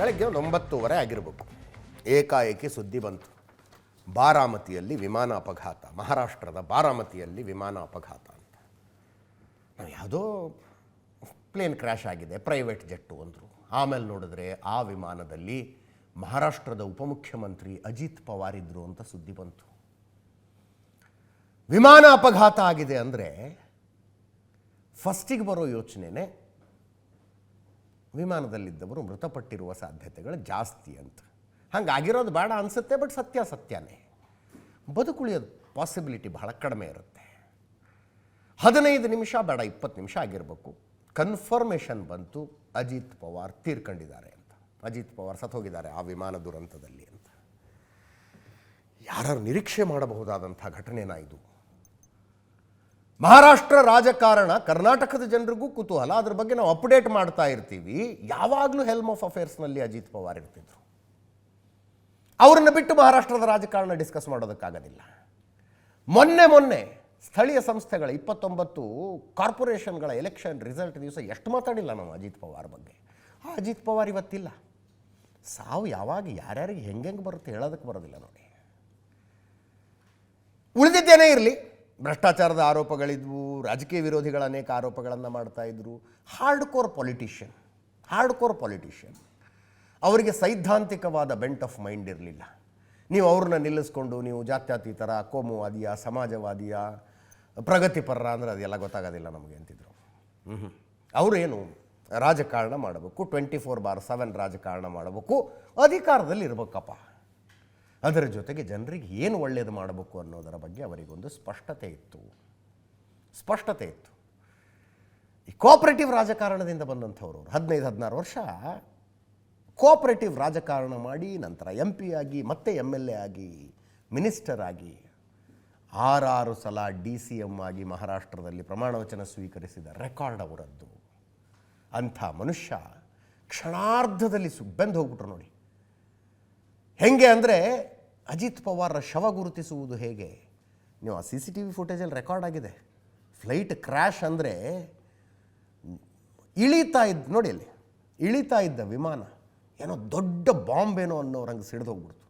ಬೆಳಗ್ಗೆ ಒಂದು 9:30 ಆಗಿರಬೇಕು. ಏಕಾಏಕಿ ಸುದ್ದಿ ಬಂತು, ಬಾರಾಮತಿಯಲ್ಲಿ ವಿಮಾನ ಅಪಘಾತ, ಮಹಾರಾಷ್ಟ್ರದ ಬಾರಾಮತಿಯಲ್ಲಿ ವಿಮಾನ ಅಪಘಾತ ಅಂತ. ನಾವು ಯಾವುದೋ ಪ್ಲೇನ್ ಕ್ರ್ಯಾಶ್ ಆಗಿದೆ, ಪ್ರೈವೇಟ್ ಜೆಟ್ಟು ಅಂದರು. ಆಮೇಲೆ ನೋಡಿದ್ರೆ ಆ ವಿಮಾನದಲ್ಲಿ ಮಹಾರಾಷ್ಟ್ರದ ಉಪಮುಖ್ಯಮಂತ್ರಿ ಅಜಿತ್ ಪವಾರ್ ಇದ್ದರು ಅಂತ ಸುದ್ದಿ ಬಂತು. ವಿಮಾನ ಅಪಘಾತ ಆಗಿದೆ ಅಂದರೆ ಫಸ್ಟಿಗೆ ಬರೋ ಯೋಚನೆನೇ ವಿಮಾನದಲ್ಲಿದ್ದವರು ಮೃತಪಟ್ಟಿರುವ ಸಾಧ್ಯತೆಗಳು ಜಾಸ್ತಿ ಅಂತ. ಹಂಗಾಗಿರೋದು ಬೇಡ ಅನಿಸುತ್ತೆ, ಬಟ್ ಸತ್ಯನೇ. ಬದುಕುಳಿಯೋದು ಪಾಸಿಬಿಲಿಟಿ ಬಹಳ ಕಡಿಮೆ ಇರುತ್ತೆ. 15 ನಿಮಿಷ ಬೇಡ 20 ನಿಮಿಷ ಆಗಿರಬೇಕು, ಕನ್ಫರ್ಮೇಷನ್ ಬಂತು ಅಜಿತ್ ಪವಾರ್ ತೀರ್ಕೊಂಡಿದ್ದಾರೆ ಅಂತ. ಅಜಿತ್ ಪವಾರ್ ಸತ್ತೋಗಿದ್ದಾರೆ ಆ ವಿಮಾನ ದುರಂತದಲ್ಲಿ ಅಂತ. ಯಾರು ನಿರೀಕ್ಷೆ ಮಾಡಬಹುದಾದಂಥ ಘಟನೆನಾ ಇದು? ಮಹಾರಾಷ್ಟ್ರ ರಾಜಕಾರಣ ಕರ್ನಾಟಕದ ಜನರಿಗೂ ಕುತೂಹಲ, ಅದ್ರ ಬಗ್ಗೆ ನಾವು ಅಪ್ಡೇಟ್ ಮಾಡ್ತಾ ಇರ್ತೀವಿ. ಯಾವಾಗಲೂ ಹೆಲ್ಮ್ ಆಫ್ ಅಫೇರ್ಸ್ನಲ್ಲಿ ಅಜಿತ್ ಪವಾರ್ ಇರ್ತಿದ್ರು. ಅವ್ರನ್ನ ಬಿಟ್ಟು ಮಹಾರಾಷ್ಟ್ರದ ರಾಜಕಾರಣ ಡಿಸ್ಕಸ್ ಮಾಡೋದಕ್ಕಾಗೋದಿಲ್ಲ. ಮೊನ್ನೆ ಸ್ಥಳೀಯ ಸಂಸ್ಥೆಗಳ 29 ಕಾರ್ಪೊರೇಷನ್ಗಳ ಎಲೆಕ್ಷನ್ ರಿಸಲ್ಟ್ ದಿವಸ ಎಷ್ಟು ಮಾತಾಡಿಲ್ಲ ನಾವು ಅಜಿತ್ ಪವಾರ್ ಬಗ್ಗೆ. ಆ ಅಜಿತ್ ಪವಾರ್ ಇವತ್ತಿಲ್ಲ. ಸಾವು ಯಾವಾಗ ಯಾರ್ಯಾರಿಗೆ ಹೆಂಗೆ ಬರುತ್ತೆ ಹೇಳೋದಕ್ಕೆ ಬರೋದಿಲ್ಲ ನೋಡಿ. ಉಳಿದಿದ್ದೇನೇ ಇರಲಿ, ಭ್ರಷ್ಟಾಚಾರದ ಆರೋಪಗಳಿದ್ವು, ರಾಜಕೀಯ ವಿರೋಧಿಗಳ ಅನೇಕ ಆರೋಪಗಳನ್ನು ಮಾಡ್ತಾ ಇದ್ರು. ಹಾರ್ಡ್ ಕೋರ್ ಪಾಲಿಟಿಷಿಯನ್ ಅವರಿಗೆ ಸೈದ್ಧಾಂತಿಕವಾದ ಬೆಂಟ್ ಆಫ್ ಮೈಂಡ್ ಇರಲಿಲ್ಲ. ನೀವು ಅವ್ರನ್ನ ನಿಲ್ಲಿಸ್ಕೊಂಡು ನೀವು ಜಾತ್ಯತೀತರ, ಕೋಮುವಾದಿಯ, ಸಮಾಜವಾದಿಯ, ಪ್ರಗತಿಪರ ಅಂದರೆ ಅದೆಲ್ಲ ಗೊತ್ತಾಗೋದಿಲ್ಲ ನಮಗೆ ಅಂತಿದ್ರು. ಅವರೇನು ರಾಜಕಾರಣ ಮಾಡಬೇಕು, 24/7 ರಾಜಕಾರಣ ಮಾಡಬೇಕು, ಅಧಿಕಾರದಲ್ಲಿ ಇರಬೇಕಪ್ಪ. ಅದರ ಜೊತೆಗೆ ಜನರಿಗೆ ಏನು ಒಳ್ಳೆಯದು ಮಾಡಬೇಕು ಅನ್ನೋದರ ಬಗ್ಗೆ ಅವರಿಗೊಂದು ಸ್ಪಷ್ಟತೆ ಇತ್ತು. ಈ ಕೋಆಪರೇಟಿವ್ ರಾಜಕಾರಣದಿಂದ ಬಂದಂಥವ್ರು 15-16 ವರ್ಷ ಕೋಆಪರೇಟಿವ್ ರಾಜಕಾರಣ ಮಾಡಿ ನಂತರ MP ಆಗಿ ಮತ್ತೆ MLA ಆಗಿ ಮಿನಿಸ್ಟರ್ ಆಗಿ 6 ಸಲ DCM ಆಗಿ ಮಹಾರಾಷ್ಟ್ರದಲ್ಲಿ ಪ್ರಮಾಣವಚನ ಸ್ವೀಕರಿಸಿದ ರೆಕಾರ್ಡ್ ಅವರದ್ದು. ಅಂಥ ಮನುಷ್ಯ ಕ್ಷಣಾರ್ಧದಲ್ಲಿ ಬೆಂದು ಹೋಗ್ಬಿಟ್ರು ನೋಡಿ. ಹೆಂಗೆ ಅಂದರೆ ಅಜಿತ್ ಪವಾರ್ರ ಶವ ಗುರುತಿಸುವುದು ಹೇಗೆ? ನೀವು ಆ CCTV ಫುಟೇಜಲ್ಲಿ ರೆಕಾರ್ಡ್ ಆಗಿದೆ. ಫ್ಲೈಟ್ ಕ್ರ್ಯಾಶ್ ಅಂದರೆ ಇಳಿತಾ ಇದ್ದ ವಿಮಾನ ಏನೋ ದೊಡ್ಡ ಬಾಂಬೇನೋ ಅನ್ನೋರಂಗೆ ಸಿಡಿದು ಹೋಗ್ಬಿಡ್ತು.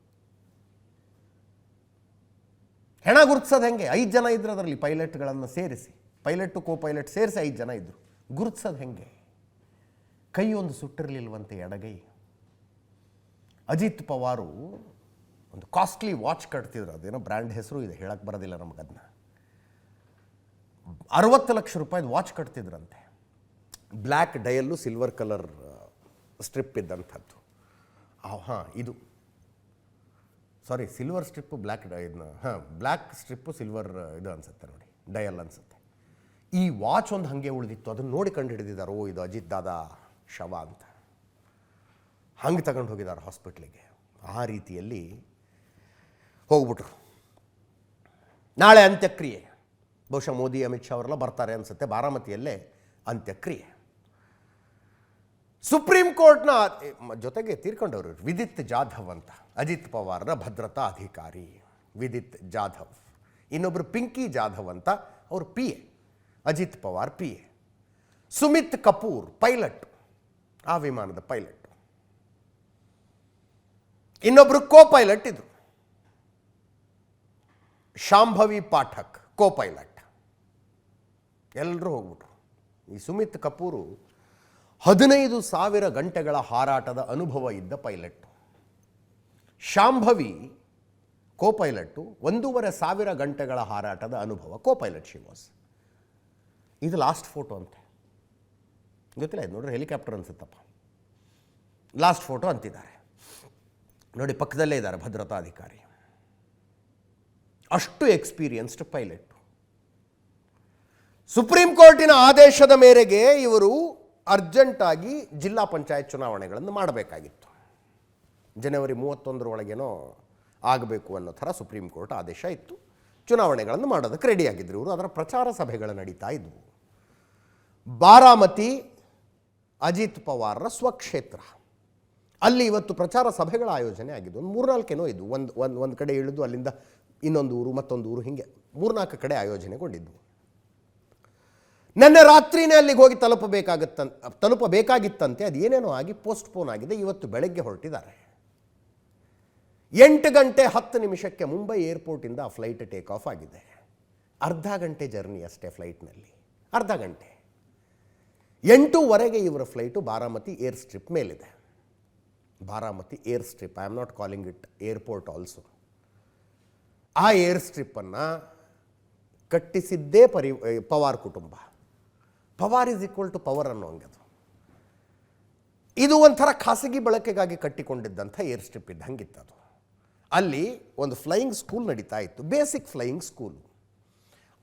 ಹೆಣ ಗುರುತಿಸೋದು ಹೆಂಗೆ? 5 ಜನ ಇದ್ರು ಅದರಲ್ಲಿ, ಪೈಲಟ್ಗಳನ್ನು ಸೇರಿಸಿ, ಪೈಲಟ್ಟು ಕೋ-ಪೈಲಟ್ ಸೇರಿಸಿ 5 ಜನ ಇದ್ದರು. ಗುರುತಿಸೋದು ಹೆಂಗೆ? ಕೈ ಒಂದು ಸುಟ್ಟಿರಲಿಲ್ವಂತೆ, ಎಡಗೈ. ಅಜಿತ್ ಪವಾರು ಒಂದು ಕಾಸ್ಟ್ಲಿ ವಾಚ್ ಕಟ್ತಿದ್ರು, ಅದೇನೋ ಬ್ರ್ಯಾಂಡ್ ಹೆಸರು ಇದೆ, ಹೇಳಕ್ಕೆ ಬರೋದಿಲ್ಲ ನಮಗದನ್ನ. 60 ಲಕ್ಷ ರೂಪಾಯಿದು ವಾಚ್ ಕಟ್ತಿದ್ರಂತೆ. Black dial silver colour strip ಇದ್ದಂಥದ್ದು. ಇದು silver strip black black strip silver ಇದು ಅನಿಸುತ್ತೆ ನೋಡಿ, ಡಯಲ್ ಅನಿಸುತ್ತೆ. ಈ ವಾಚ್ ಒಂದು ಹಾಗೆ ಉಳಿದಿತ್ತು, ಅದನ್ನು ನೋಡಿ ಕಂಡು ಹಿಡಿದಿದ್ದಾರೆ, ಓ ಇದು ಅಜಿತ್ ದಾದಾ ಶವ ಅಂತ. ಹಂಗೆ ತಗೊಂಡು ಹೋಗಿದ್ದಾರೆ ಹಾಸ್ಪಿಟ್ಲಿಗೆ. ಆ ರೀತಿಯಲ್ಲಿ ಹೋಗ್ಬಿಟ್ರು. ನಾಳೆ ಅಂತ್ಯಕ್ರಿಯೆ, ಬಹುಶಃ ಮೋದಿ ಅಮಿತ್ ಶಾ ಅವರೆಲ್ಲ ಬರ್ತಾರೆ ಅನಿಸುತ್ತೆ. ಬಾರಾಮತಿಯಲ್ಲೇ ಅಂತ್ಯಕ್ರಿಯೆ. ಸುಪ್ರೀಂ ಕೋರ್ಟ್ನ ಜೊತೆಗೆ ತೀರ್ಕೊಂಡವರು ವಿದಿತ್ ಜಾಧವ್ ಅಂತ, ಅಜಿತ್ ಪವಾರ್ನ ಭದ್ರತಾ ಅಧಿಕಾರಿ ವಿದಿತ್ ಜಾಧವ್. ಇನ್ನೊಬ್ಬರು ಪಿಂಕಿ ಜಾಧವ್ ಅಂತ, ಅವರು PA, Ajit Pawar PA. Sumit Kapoor pilot, ಆ ವಿಮಾನದ ಪೈಲಟ್. ಇನ್ನೊಬ್ಬರು ಕೋ-ಪೈಲಟ್ ಇದ್ರು, ಶಾಂಭವಿ ಪಾಠಕ್ ಕೋ-ಪೈಲಟ್. ಎಲ್ಲರೂ ಹೋಗ್ಬಿಟ್ರು. ಈ ಸುಮಿತ್ ಕಪೂರು 15,000 ಗಂಟೆಗಳ ಹಾರಾಟದ ಅನುಭವ ಇದ್ದ ಪೈಲಟ್ಟು. ಶಾಂಭವಿ ಕೋ-ಪೈಲಟ್ಟು 1,500 ಗಂಟೆಗಳ ಹಾರಾಟದ ಅನುಭವ, ಕೋ-ಪೈಲಟ್ ಶಿ ವಾಸ್. ಇದು ಲಾಸ್ಟ್ ಫೋಟೋ ಅಂತೆ, ಗೊತ್ತಿಲ್ಲ ಇದು ನೋಡ್ರಿ, ಹೆಲಿಕಾಪ್ಟರ್ ಅನ್ಸುತ್ತಪ್ಪ. ಲಾಸ್ಟ್ ಫೋಟೋ ಅಂತಿದ್ದಾರೆ ನೋಡಿ, ಪಕ್ಕದಲ್ಲೇ ಇದ್ದಾರೆ ಭದ್ರತಾ ಅಧಿಕಾರಿ. ಅಷ್ಟು ಎಕ್ಸ್ಪೀರಿಯನ್ಸ್ಡ್ ಪೈಲಟ್. ಸುಪ್ರೀಂ ಕೋರ್ಟಿನ ಆದೇಶದ ಮೇರೆಗೆ ಇವರು ಅರ್ಜೆಂಟಾಗಿ ಜಿಲ್ಲಾ ಪಂಚಾಯತ್ ಚುನಾವಣೆಗಳನ್ನು ಮಾಡಬೇಕಾಗಿತ್ತು. ಜನವರಿ 31 ಆಗಬೇಕು ಅನ್ನೋ ಥರ ಸುಪ್ರೀಂ ಕೋರ್ಟ್ ಆದೇಶ ಇತ್ತು. ಚುನಾವಣೆಗಳನ್ನು ಮಾಡೋದಕ್ಕೆ ರೆಡಿಯಾಗಿದ್ದರು ಇವರು. ಅದರ ಪ್ರಚಾರ ಸಭೆಗಳು ನಡೀತಾ ಇದ್ವು. ಬಾರಾಮತಿ ಅಜಿತ್ ಪವಾರ್ರ ಸ್ವಕ್ಷೇತ್ರ. ಅಲ್ಲಿ ಇವತ್ತು ಪ್ರಚಾರ ಸಭೆಗಳ ಆಯೋಜನೆ ಆಗಿದ್ದು. ಒಂದು 3-4 ಇದ್ದು. ಒಂದು ಕಡೆ ಇಳಿದು ಅಲ್ಲಿಂದ ಇನ್ನೊಂದು ಊರು, ಮತ್ತೊಂದು ಊರು, ಹೀಗೆ 3-4 ಕಡೆ ಆಯೋಜನೆಗೊಂಡಿದ್ದು. ನಿನ್ನೆ ರಾತ್ರಿನೇ ಅಲ್ಲಿಗೆ ಹೋಗಿ ತಲುಪಬೇಕಾಗಿತ್ತಂತೆ. ಅದು ಏನೇನೋ ಆಗಿ ಪೋಸ್ಟ್ಪೋನ್ ಆಗಿದೆ. ಇವತ್ತು ಬೆಳಗ್ಗೆ ಹೊರಟಿದ್ದಾರೆ. 8 ಗಂಟೆ 10 ನಿಮಿಷಕ್ಕೆ ಮುಂಬೈ ಏರ್ಪೋರ್ಟಿಂದ ಆ ಫ್ಲೈಟ್ ಟೇಕ್ ಆಫ್ ಆಗಿದೆ. ಅರ್ಧ ಗಂಟೆ ಜರ್ನಿ ಅಷ್ಟೇ ಫ್ಲೈಟ್ನಲ್ಲಿ, ಅರ್ಧ ಗಂಟೆ. 8:15 ಇವರ ಫ್ಲೈಟು ಬಾರಾಮತಿ ಏರ್ ಸ್ಟ್ರಿಪ್ ಮೇಲಿದೆ. Baramati air strip, I am not calling it airport also. ಆ ಏರ್ ಸ್ಟ್ರಿಪ್ಪನ್ನು ಕಟ್ಟಿಸಿದ್ದೇ ಪವಾರ್ ಕುಟುಂಬ. Pawar is equal to power ಅನ್ನೋಂಗೆ ಅದು. ಇದು ಒಂಥರ ಖಾಸಗಿ ಬಳಕೆಗಾಗಿ ಕಟ್ಟಿಕೊಂಡಿದ್ದಂಥ ಏರ್ ಸ್ಟ್ರಿಪ್ ಇದ್ದಂಗಿತ್ತದು. ಅಲ್ಲಿ ಒಂದು ಫ್ಲೈಯಿಂಗ್ ಸ್ಕೂಲ್ ನಡೀತಾ ಇತ್ತು, ಬೇಸಿಕ್ ಫ್ಲೈಯಿಂಗ್ ಸ್ಕೂಲು.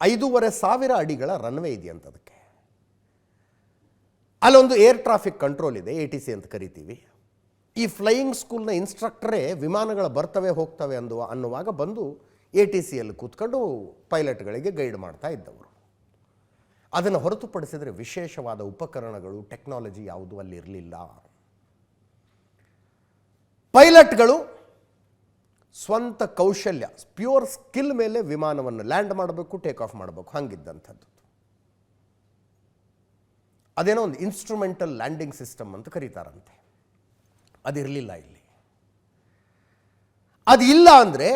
5,500 ಅಡಿಗಳ ರನ್ವೇ ಇದೆಯಂತ ಅದಕ್ಕೆ. ಅಲ್ಲೊಂದು ಏರ್ ಟ್ರಾಫಿಕ್ ಕಂಟ್ರೋಲ್ ಇದೆ, ATC ಅಂತ ಕರಿತೀವಿ. ಈ ಫ್ಲೈಯಿಂಗ್ ಸ್ಕೂಲ್ನ ಇನ್ಸ್ಟ್ರಕ್ಟರೇ ವಿಮಾನಗಳ ಬರ್ತವೆ ಹೋಗ್ತವೆ ಅನ್ನುವಾಗ ಬಂದು ATCಯಲ್ಲಿ ಕೂತ್ಕೊಂಡು ಪೈಲಟ್ಗಳಿಗೆ ಗೈಡ್ ಮಾಡ್ತಾ ಇದ್ದವರು. ಅದನ್ನು ಹೊರತುಪಡಿಸಿದರೆ ವಿಶೇಷವಾದ ಉಪಕರಣಗಳು, ಟೆಕ್ನಾಲಜಿ ಯಾವುದೂ ಅಲ್ಲಿ ಇರಲಿಲ್ಲ. ಪೈಲಟ್ಗಳು ಸ್ವಂತ ಕೌಶಲ್ಯ, ಪ್ಯೂರ್ ಸ್ಕಿಲ್ ಮೇಲೆ ವಿಮಾನವನ್ನು ಲ್ಯಾಂಡ್ ಮಾಡಬೇಕು, ಟೇಕ್ ಆಫ್ ಮಾಡಬೇಕು, ಹಂಗಿದ್ದಂಥದ್ದು. ಅದೇನೋ ಒಂದು ಇನ್ಸ್ಟ್ರೂಮೆಂಟಲ್ ಲ್ಯಾಂಡಿಂಗ್ ಸಿಸ್ಟಮ್ ಅಂತ ಕರೀತಾರಂತೆ, ಅದಿರಲಿಲ್ಲ ಇಲ್ಲಿ. ಅದು ಇಲ್ಲ ಅಂದರೆ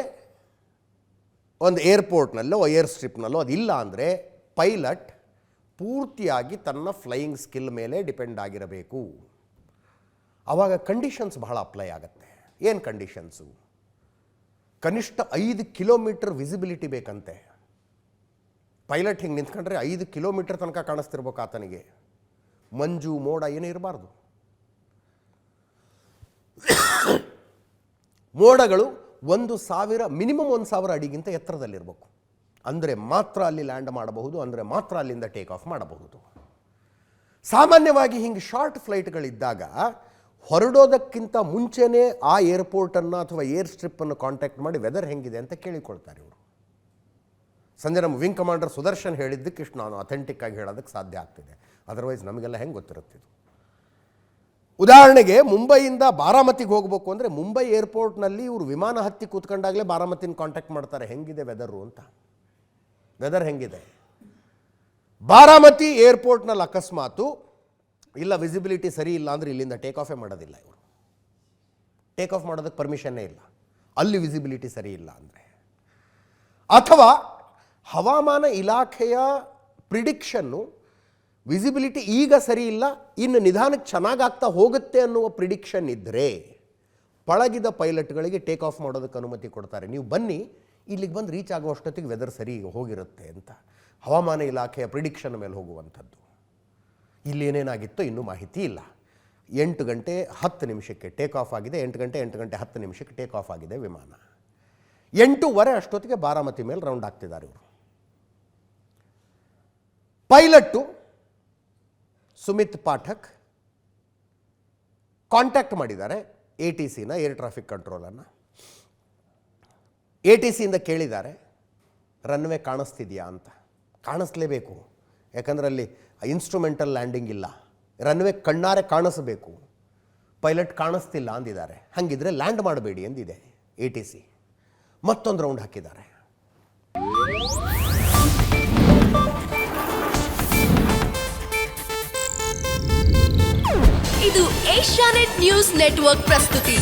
ಒಂದು ಏರ್ಪೋರ್ಟ್ನಲ್ಲೋ ಏರ್ ಸ್ಟ್ರಿಪ್ನಲ್ಲೋ ಅದಿಲ್ಲ ಅಂದರೆ ಪೈಲಟ್ ಪೂರ್ತಿಯಾಗಿ ತನ್ನ ಫ್ಲೈಯಿಂಗ್ ಸ್ಕಿಲ್ ಮೇಲೆ ಡಿಪೆಂಡ್ ಆಗಿರಬೇಕು. ಆವಾಗ ಕಂಡೀಷನ್ಸ್ ಬಹಳ ಅಪ್ಲೈ ಆಗುತ್ತೆ. ಏನು ಕಂಡೀಷನ್ಸು? ಕನಿಷ್ಠ 5 ಕಿಲೋಮೀಟರ್ ವಿಸಿಬಿಲಿಟಿ ಬೇಕಂತೆ. ಪೈಲಟ್ ಹಿಂಗೆ ನಿಂತ್ಕೊಂಡ್ರೆ 5 ಕಿಲೋಮೀಟರ್ ತನಕ ಕಾಣಿಸ್ತಿರ್ಬೇಕು ಆತನಿಗೆ. ಮಂಜು ಮೋಡ ಏನೂ ಇರಬಾರ್ದು. ಮೋಡಗಳು 1,000 ಮಿನಿಮಮ್ 1,000 ಅಡಿಗಿಂತ ಎತ್ತರದಲ್ಲಿರಬೇಕು. ಅಂದರೆ ಮಾತ್ರ ಅಲ್ಲಿ ಲ್ಯಾಂಡ್ ಮಾಡಬಹುದು, ಅಂದರೆ ಮಾತ್ರ ಅಲ್ಲಿಂದ ಟೇಕ್ ಆಫ್ ಮಾಡಬಹುದು. ಸಾಮಾನ್ಯವಾಗಿ ಹಿಂಗೆ ಶಾರ್ಟ್ ಫ್ಲೈಟ್ಗಳಿದ್ದಾಗ ಹೊರಡೋದಕ್ಕಿಂತ ಮುಂಚೆನೇ ಆ ಏರ್ಪೋರ್ಟನ್ನು ಅಥವಾ ಏರ್ ಸ್ಟ್ರಿಪ್ಪನ್ನು ಕಾಂಟ್ಯಾಕ್ಟ್ ಮಾಡಿ ವೆದರ್ ಹೆಂಗಿದೆ ಅಂತ ಕೇಳಿಕೊಳ್ತಾರೆ ಇವರು. ಸಂಜೆ ನಮ್ಮ ವಿಂಗ್ ಕಮಾಂಡರ್ ಸುದರ್ಶನ್ ಹೇಳಿದ್ದಕ್ಕೆ ಇಷ್ಟು ನಾನು ಅಥೆಂಟಿಕ್ ಆಗಿ ಹೇಳೋದಕ್ಕೆ ಸಾಧ್ಯ ಆಗ್ತಿದೆ. ಅದರ್ವೈಸ್ ನಮಗೆಲ್ಲ ಹೆಂಗೆ ಗೊತ್ತಿರುತ್ತಿದ್ದು. ಉದಾಹರಣೆಗೆ ಮುಂಬೈಯಿಂದ ಬಾರಾಮತಿಗೆ ಹೋಗಬೇಕು ಅಂದರೆ ಮುಂಬೈ ಏರ್ಪೋರ್ಟ್ನಲ್ಲಿ ಇವರು ವಿಮಾನ ಹತ್ತಿ ಕೂತ್ಕೊಂಡಾಗಲೇ ಬಾರಾಮತಿನ ಕಾಂಟ್ಯಾಕ್ಟ್ ಮಾಡ್ತಾರೆ, ಹೆಂಗಿದೆ ವೆದರು ಅಂತ. ವೆದರ್ ಹೆಂಗಿದೆ? ಬಾರಾಮತಿ ಏರ್ಪೋರ್ಟ್ನಲ್ಲಿ ಅಕಸ್ಮಾತು ಇಲ್ಲ ವಿಸಿಬಿಲಿಟಿ ಸರಿ ಇಲ್ಲ ಅಂದರೆ ಇಲ್ಲಿಂದ ಟೇಕ್ ಆಫೇ ಮಾಡೋದಿಲ್ಲ ಇವರು. ಟೇಕ್ ಆಫ್ ಮಾಡೋದಕ್ಕೆ ಪರ್ಮಿಷನ್ನೇ ಇಲ್ಲ ಅಲ್ಲಿ ವಿಸಿಬಿಲಿಟಿ ಸರಿ ಇಲ್ಲ ಅಂದರೆ. ಅಥವಾ ಹವಾಮಾನ ಇಲಾಖೆಯ ಪ್ರಿಡಿಕ್ಷನ್ನು ವಿಸಿಬಿಲಿಟಿ ಈಗ ಸರಿ ಇಲ್ಲ, ಇನ್ನು ನಿಧಾನಕ್ಕೆ ಚೆನ್ನಾಗಾಗ್ತಾ ಹೋಗುತ್ತೆ ಅನ್ನುವ ಪ್ರಿಡಿಕ್ಷನ್ ಇದ್ದರೆ ಪಳಗಿದ ಪೈಲಟ್ಗಳಿಗೆ ಟೇಕ್ ಆಫ್ ಮಾಡೋದಕ್ಕೆ ಅನುಮತಿ ಕೊಡ್ತಾರೆ. ನೀವು ಬನ್ನಿ, ಇಲ್ಲಿಗೆ ಬಂದು ರೀಚ್ ಆಗುವಷ್ಟೊತ್ತಿಗೆ ವೆದರ್ ಸರಿ ಹೋಗಿರುತ್ತೆ ಅಂತ ಹವಾಮಾನ ಇಲಾಖೆಯ ಪ್ರಿಡಿಕ್ಷನ್ ಮೇಲೆ ಹೋಗುವಂಥದ್ದು. ಇಲ್ಲೇನೇನಾಗಿತ್ತೋ ಇನ್ನೂ ಮಾಹಿತಿ ಇಲ್ಲ. 8 ಗಂಟೆ 10 ನಿಮಿಷಕ್ಕೆ ಟೇಕ್ ಆಫ್ ಆಗಿದೆ. 8 ಗಂಟೆ 10 ನಿಮಿಷಕ್ಕೆ ಟೇಕ್ ಆಫ್ ಆಗಿದೆ ವಿಮಾನ. 8:15 ಅಷ್ಟೊತ್ತಿಗೆ ಬಾರಾಮತಿ ಮೇಲೆ ರೌಂಡ್ ಆಗ್ತಿದ್ದಾರೆ ಇವರು. ಪೈಲಟ್ಟು ಸುಮಿತ್ ಪಾಠಕ್ ಕಾಂಟ್ಯಾಕ್ಟ್ ಮಾಡಿದ್ದಾರೆ ATCನ, ಏರ್ ಟ್ರಾಫಿಕ್ ಕಂಟ್ರೋಲನ್ನು. ATCಯಿಂದ ಕೇಳಿದ್ದಾರೆ ರನ್ವೇ ಕಾಣಿಸ್ತಿದೆಯಾ ಅಂತ. ಕಾಣಿಸ್ಲೇಬೇಕು, ಯಾಕಂದರೆ ಅಲ್ಲಿ ಇನ್ಸ್ಟ್ರೂಮೆಂಟಲ್ ಲ್ಯಾಂಡಿಂಗ್ ಇಲ್ಲ, ರನ್ವೇ ಕಣ್ಣಾರೆ ಕಾಣಿಸಬೇಕು. ಪೈಲಟ್ ಕಾಣಿಸ್ತಿಲ್ಲ ಅಂದಿದ್ದಾರೆ. ಹಾಗಿದ್ರೆ ಲ್ಯಾಂಡ್ ಮಾಡಬೇಡಿ ಎಂದಿದೆ ATC. ಮತ್ತೊಂದು ರೌಂಡ್ ಹಾಕಿದ್ದಾರೆ. ಇದು ಏಷ್ಯಾನೆಟ್ ನ್ಯೂಸ್ ನೆಟ್ವರ್ಕ್ ಪ್ರಸ್ತುತಿ.